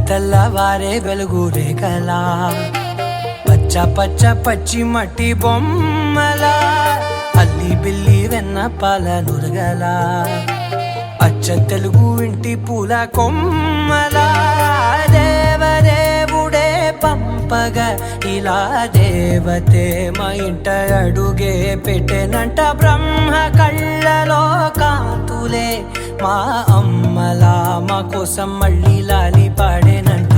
తెల్లవారే వెలుగు రేఖలా పచ్చ పచ్చ పచ్చి మట్టి బొమ్మల అల్లి బిల్లి వెన్న పాల నురగల అచ్చ తెలుగు ఇంటి పూల కొమ్మల దేవదేవుడే పంపగ ఇలా దేవతే మా ఇంట అడుగే పెట్టెనంట బ్రహ్మ కళ్ళలో కాంతులే మా అమ్మలా మా కోసం మళ్ళీ లాలి పాడేనంట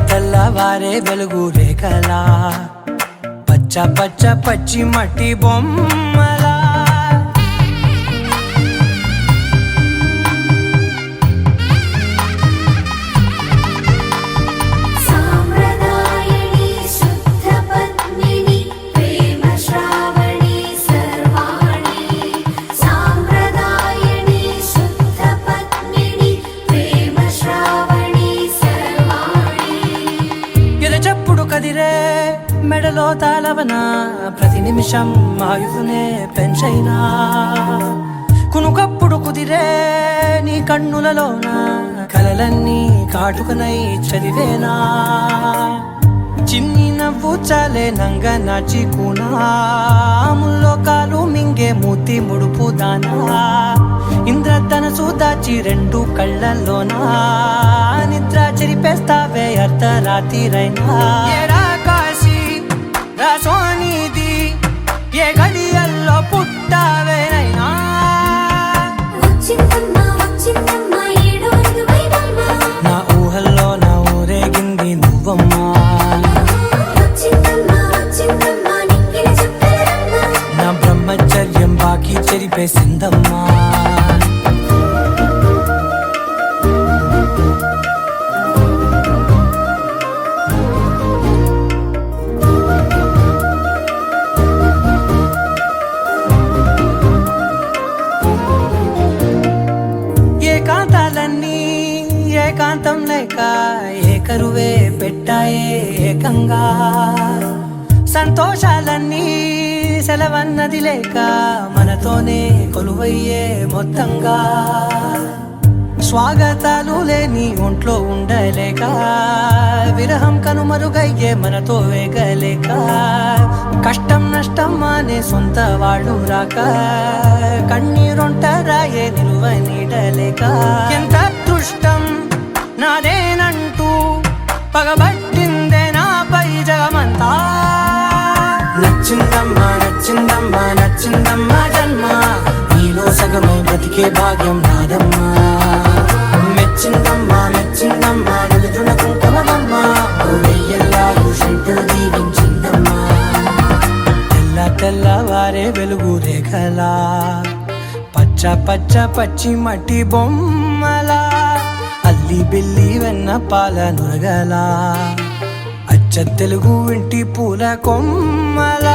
తెల్లవారే వెలుగు రేఖలా పచ్చ పచ్చ పచ్చి మట్టి బొమ్మలా మెడలో తాళవన ప్రతి నిమిషం ఆయువునే పెంచైనా కునుకప్పుడు కుదిరే నీ కన్నులలోన కలలన్నీ కాటుకనై చదివేనా చిన్ని నవ్వు చాలే నంగ నాచి కూనాముల్లో కాలు మింగే మూతి ముడుపు దానా ఇంద్రధనసు దాచి రెండు కళ్ళల్లోనా నిద్ర చెరిపేస్తావే అర్ధరాత్రిరైనా సోనిది ఏ గడియల్లో పుట్టావేనైనా నా ఊహల్లో నా ఊరేగింది నువ్వమ్మా నా బ్రహ్మచర్యం బాకీ చెరిపేసిందమ్మా ఏకాంతం లేక ఏకరువే పెట్టాయే ఏకంగా సంతోషాలన్నీ సెలవన్నది లేక మనతోనే కొలువయ్యే మొత్తంగా స్వాగతాలు లేని ఒంట్లో ఉండలేక విరహం కనుమరుగయ్యే మనతో వేగలేక కష్టం నష్టం అనే సొంత వాళ్ళు రాక కన్నీరొంటరాయే నిలువ నీడలేక ఎంత అదృష్టం నాదేనంటూ పగబట్టిందే నాపై జగమంతా నచ్చిందమ్మా నచ్చిందమ్మా నచ్చిందమ్మా జన్మ నీలో సగమై బ్రతికే భాగ్యం నాదమ్మా మెచ్చిందమ్మా మెచ్చిందమ్మా నిలుచున్న కుంకుమమ్మా వెయ్యల్లాలు శంకరు దీవించిందమ్మా తెల్లవారే వెలుగు రేఖలా పచ్చ పచ్చ పచ్చి మట్టి బొమ్మలా అల్లి బిల్లి వెన్న పాల నురగల అచ్చ తెలుగు ఇంటి పూల కొమ్మల